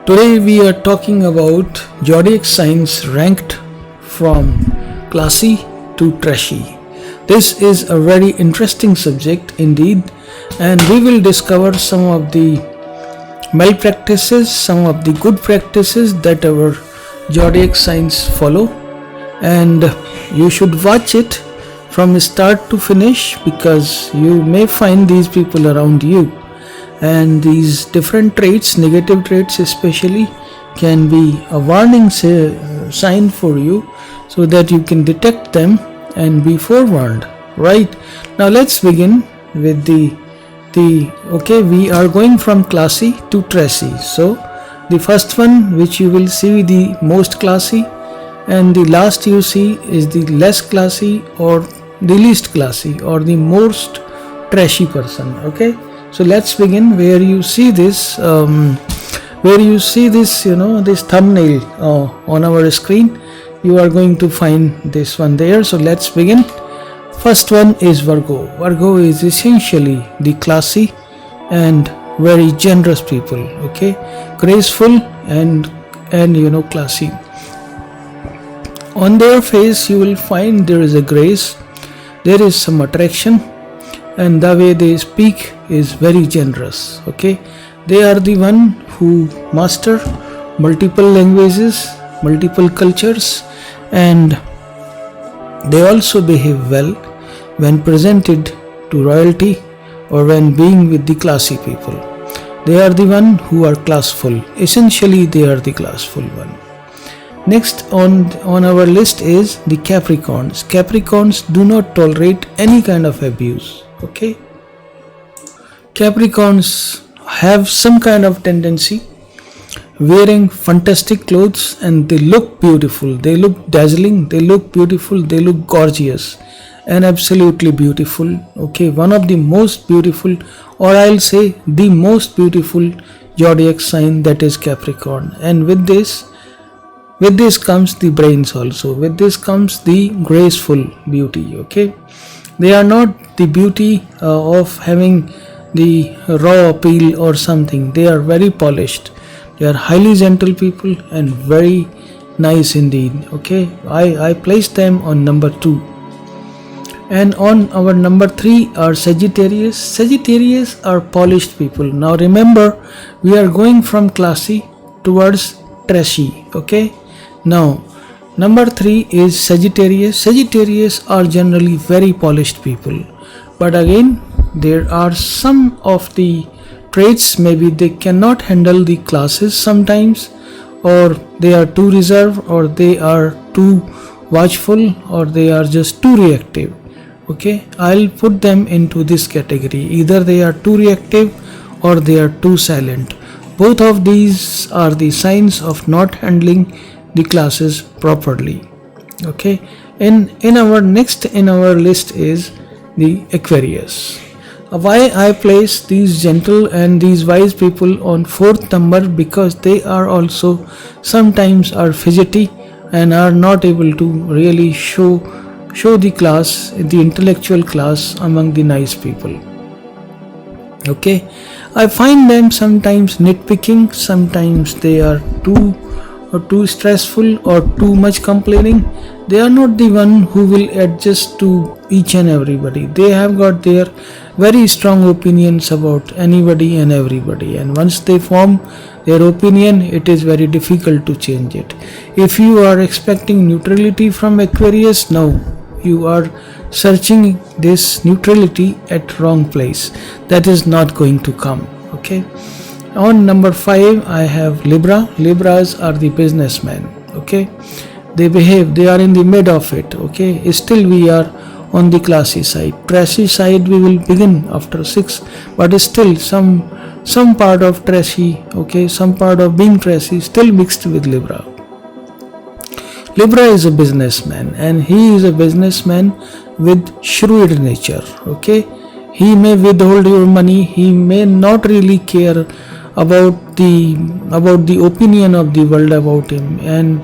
Today we are talking about zodiac signs ranked from classy to trashy. This is a very interesting subject indeed, and we will discover some of the malpractices, some of the good practices that our zodiac signs follow, and you should watch it from start to finish because you may find these people around you. And these different traits, negative traits especially, can be a warning sign for you so that you can detect them and be forewarned. Right now let's begin with okay, we are going from classy to trashy. So the first one which you will see the most classy, and the last you see is the less classy or the least classy or the most trashy person. Okay, so let's begin where you see this this thumbnail on our screen. You are going to find this one there. So let's begin. First one is Virgo. Virgo is essentially the classy and very generous people. Okay, graceful and classy. On their face you will find there is a grace, there is some attraction, and the way they speak is very generous. Okay, they are the one who master multiple languages, multiple cultures, and they also behave well when presented to royalty or when being with the classy people. They are the one who are classful. Essentially they are the classful one. Next on our list is the Capricorns. Capricorns do not tolerate any kind of abuse. Okay, Capricorns have some kind of tendency wearing fantastic clothes, and they look beautiful, they look dazzling, they look beautiful, they look gorgeous and absolutely beautiful. Okay, one of the most beautiful, or I'll say the most beautiful zodiac sign, that is Capricorn. And with this comes the brains also, with this comes the graceful beauty. Okay, they are not the beauty of having the raw appeal or something. They are very polished, they are highly gentle people and very nice indeed. Okay, I place them on number 2. And on our number 3 are Sagittarius. Sagittarius are polished people. Now remember, we are going from classy towards trashy. Okay, now number 3 is Sagittarius. Sagittarius are generally very polished people, but again there are some of the traits, maybe they cannot handle the classes sometimes, or they are too reserved, or they are too watchful, or they are just too reactive. Okay, I'll put them into this category. Either they are too reactive or they are too silent. Both of these are the signs of not handling the classes properly. Okay, in our list is the Aquarius. Why I place these gentle and these wise people on 4th number? Because they are also sometimes are fidgety and are not able to really show the class, the intellectual class among the nice people. Okay, I find them sometimes nitpicking, sometimes they are too stressful or too much complaining. They are not the one who will adjust to each and everybody. They have got their very strong opinions about anybody and everybody, and once they form their opinion, it is very difficult to change it. If you are expecting neutrality from Aquarius, no, you are searching this neutrality at wrong place. That is not going to come. Okay, on number 5 I have Libra. Libras are the businessmen. Okay, they are in the mid of it. Okay, still we are on the classy side. Trashy side we will begin after 6, but still some part of trashy, okay, some part of being trashy still mixed with Libra. Libra is a businessman, and he is a businessman with shrewd nature. Okay, he may withhold your money, he may not really care about the opinion of the world about him, and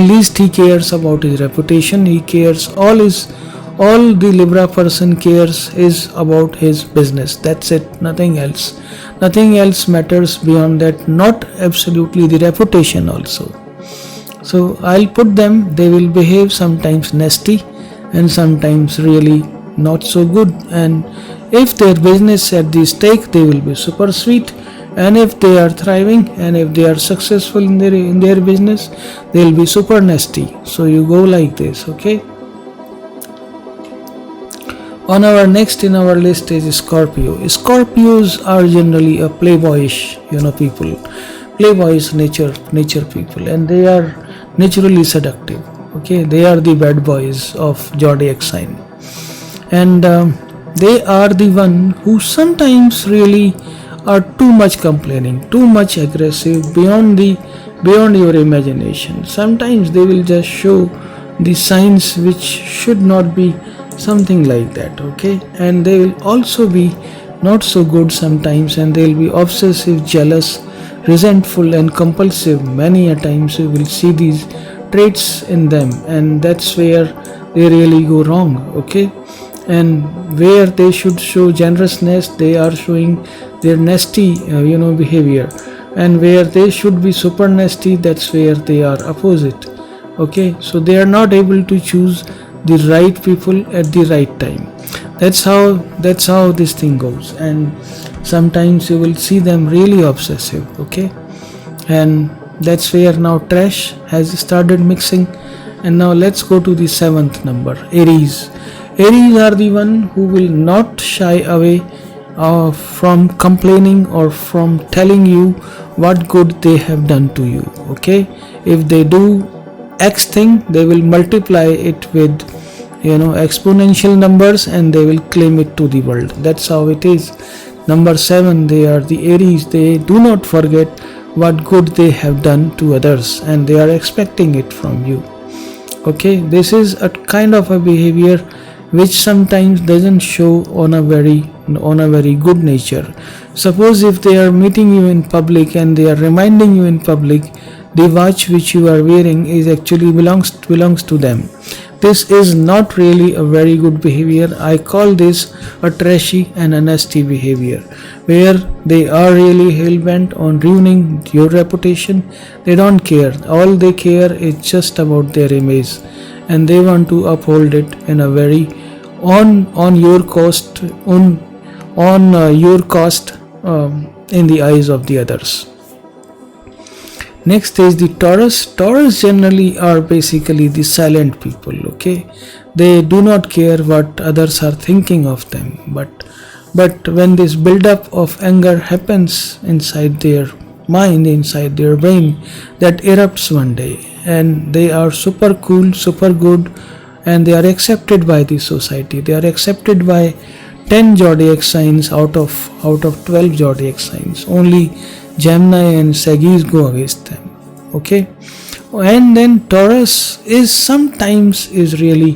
least he cares about his reputation. He cares, all All the Libra person cares is about his business. That's it, nothing else. Nothing else matters beyond that, not absolutely the reputation also. So I'll put them, they will behave sometimes nasty and sometimes really not so good, and if their business at the stake, they will be super sweet, and if they are thriving and if they are successful in their business, they will be super nasty. So you go like this, okay. On our next in our list is Scorpio. Scorpios are generally a playboyish, people, playboyish nature people, and they are naturally seductive. Okay, they are the bad boys of Zodiac sign, and they are the one who sometimes really are too much complaining, too much aggressive, beyond your imagination. Sometimes they will just show the signs which should not be, something like that, okay. And they will also be not so good sometimes, and they will be obsessive, jealous, resentful and compulsive. Many a times you will see these traits in them, and that's where they really go wrong, okay. And where they should show generousness, they are showing their nasty behavior, and where they should be super nasty, that's where they are opposite, okay. So they are not able to choose the right people at the right time. That's how this thing goes, and sometimes you will see them really obsessive, okay. And that's where now Trash has started mixing. And now let's go to the 7th number, Aries. Aries are the one who will not shy away from complaining or from telling you what good they have done to you, okay. If they do X thing, they will multiply it with exponential numbers, and they will claim it to the world. That's how it is. Number 7, they are the Aries. They do not forget what good they have done to others, and they are expecting it from you, okay. This is a kind of a behavior which sometimes doesn't show on a very good nature. Suppose if they are meeting you in public and they are reminding you in public the watch which you are wearing is actually belongs to them. This is not really a very good behavior. I call this a trashy and a nasty behavior, where they are really hell-bent on ruining your reputation. They don't care. All they care is just about their image, and they want to uphold it in a very on your cost in the eyes of the others. Next is the Taurus. Taurus generally are basically the silent people, okay. They do not care what others are thinking of them, but when this build-up of anger happens inside their mind, inside their brain, that erupts one day, and they are super cool, super good, and they are accepted by the society. They are accepted by 10 zodiac signs out of 12 zodiac signs. Only Gemini and Sagis go against them, okay. And then Taurus is sometimes really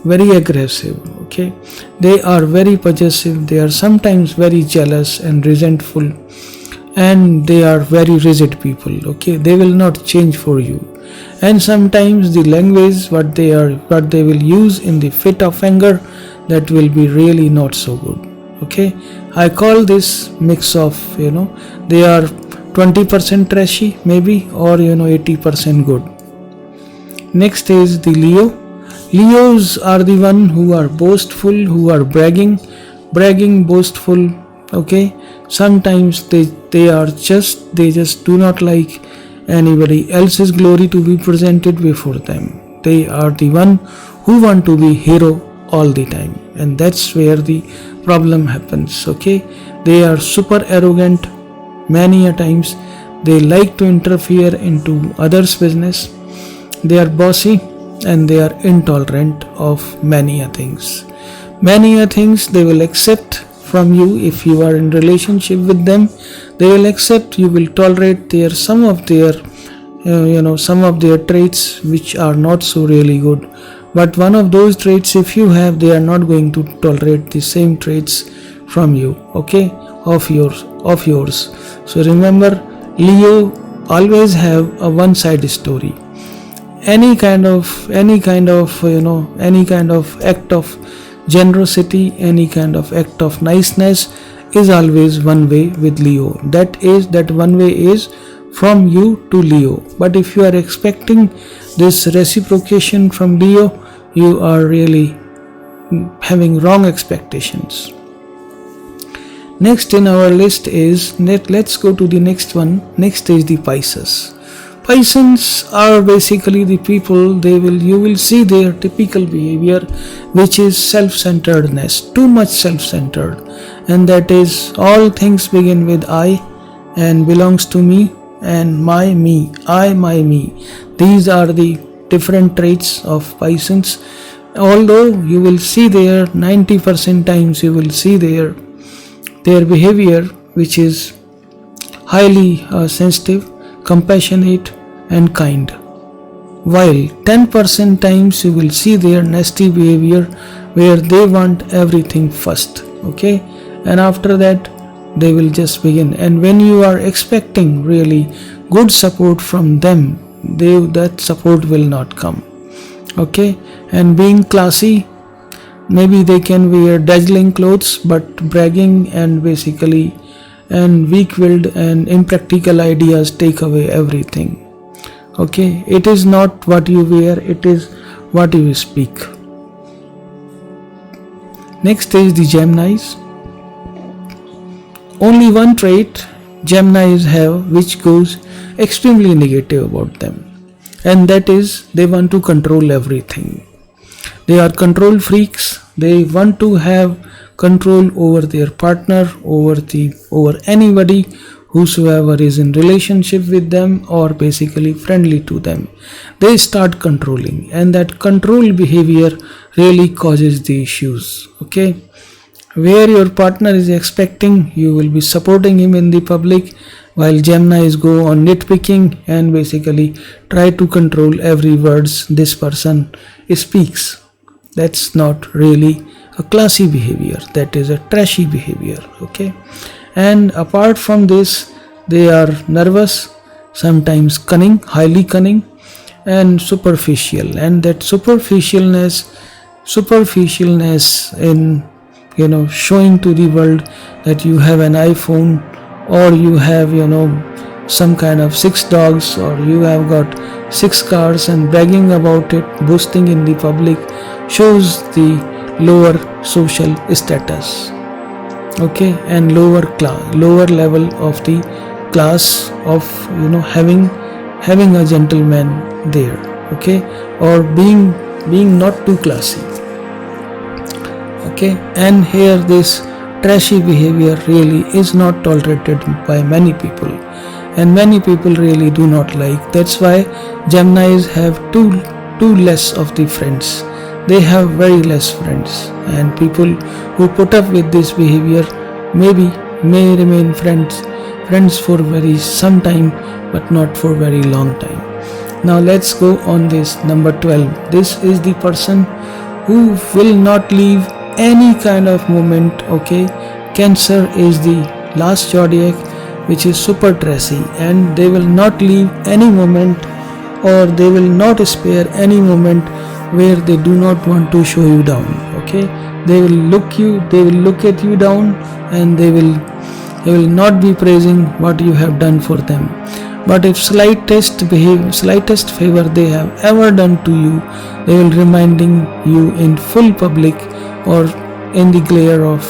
very aggressive, okay. They are very possessive, they are sometimes very jealous and resentful, and they are very rigid people, okay. They will not change for you, and sometimes the language what they will use in the fit of anger, that will be really not so good, okay. I call this mix of they are 20% trashy maybe, or 80% good. Next is the Leo. Leos are the one who are boastful, who are bragging, boastful, okay. Sometimes they just do not like anybody else's glory to be presented before them. They are the one who want to be hero all the time, and that's where the problem happens, okay. They are super arrogant. Many a times they like to interfere into others' business. They are bossy, and they are intolerant of many a things. Many a things they will accept from you. If you are in relationship with them, they will accept, you will tolerate some of their traits which are not so really good. But one of those traits, if you have, they are not going to tolerate the same traits from you, okay, of yours. So remember, Leo always have a one-side story. any kind of act of generosity, any kind of act of niceness is always one way with Leo. That one way is from you to Leo. But if you are expecting this reciprocation from Leo, you are really having wrong expectations. Next in our list is, let's go to the next one. Next is the Pisces. Pisces are basically the people, you will see their typical behavior, which is self-centeredness, too much self-centered, and that is all things begin with I and belongs to me and my, me, I, my, me. These are the different traits of Pisces. Although you will see there 90% times you will see their behavior, which is highly sensitive, compassionate and kind, while 10% times you will see their nasty behavior where they want everything first, okay, and after that they will just begin. And when you are expecting really good support from them, that support will not come, okay. And being classy, maybe they can wear dazzling clothes, but bragging and basically and weak-willed and impractical ideas take away everything, okay. It is not what you wear, it is what you speak. Next is the Geminis. Only one trait Geminis have which goes extremely negative about them, and that is they want to control everything. They are control freaks. They want to have control over their partner, over anybody whosoever is in relationship with them or basically friendly to them. They start controlling, and that control behavior really causes the issues, okay. Where your partner is expecting, you will be supporting him in the public, while Geminis go on nitpicking and basically try to control every words this person speaks. That's not really a classy behavior, that is a trashy behavior, okay. And apart from this, they are nervous, sometimes cunning, highly cunning and superficial, and that superficialness in showing to the world that you have an iPhone, or you have some kind of 6 dogs, or you have got 6 cars, and bragging about it, boasting in the public, shows the lower social status, okay, and lower level of the class of having a gentleman there, okay, or being not too classy, okay. And here this trashy behavior really is not tolerated by many people, and many people really do not like. That's why Geminis have too less of the friends. They have very less friends, and people who put up with this behavior may remain friends for very some time, but not for very long time. Now let's go on this number 12. This is the person who will not leave any kind of moment, okay. Cancer is the last zodiac, which is super trashy, and they will not leave any moment, or they will not spare any moment where they do not want to show you down, okay. They will look at you down, and they will not be praising what you have done for them. But if slightest favor they have ever done to you, they will reminding you in full public or in the glare of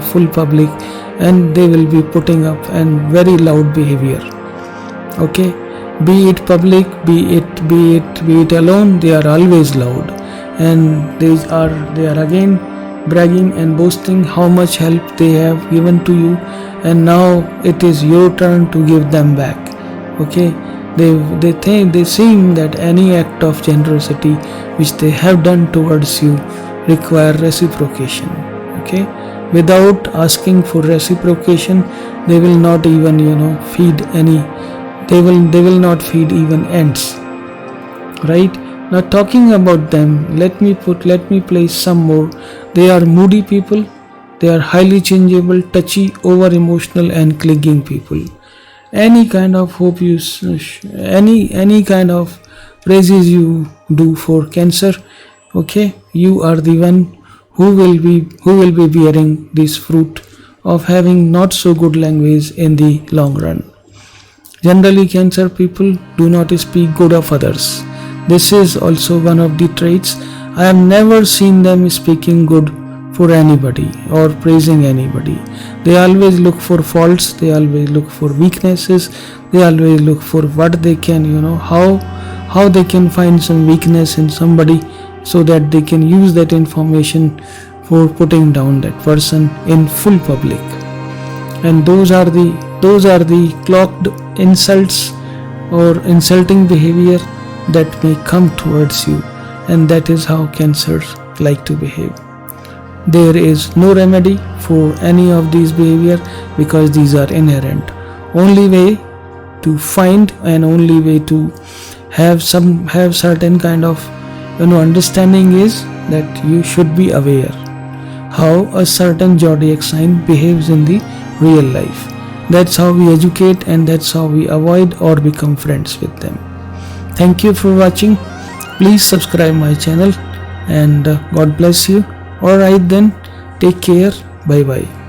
full public, and they will be putting up and very loud behavior, okay. Be it public, be it alone, they are always loud, and they are again bragging and boasting how much help they have given to you, and now it is your turn to give them back, okay. They seem that any act of generosity which they have done towards you require reciprocation, okay. Without asking for reciprocation, they will not even feed any. They will not feed even ants, right? Now talking about them, let me place some more. They are moody people. They are highly changeable, touchy, over emotional and clinging people. Any kind of hope any kind of praises you do for Cancer. Okay, you are the one who will be bearing this fruit of having not so good language in the long run. Generally, Cancer people do not speak good of others. This is also one of the traits. I have never seen them speaking good for anybody or praising anybody. They always look for faults, they always look for weaknesses, they always look for what they can, how they can find some weakness in somebody so that they can use that information for putting down that person in full public. And those are the clocked insults or insulting behavior that may come towards you, and that is how Cancers like to behave. There is no remedy for any of these behavior because these are inherent. Only way to find and only way to have certain kind of understanding is that you should be aware how a certain zodiac sign behaves in the real life. That's how we educate, and that's how we avoid or become friends with them. Thank you for watching. Please subscribe my channel, and God bless you. Alright then, take care. Bye bye.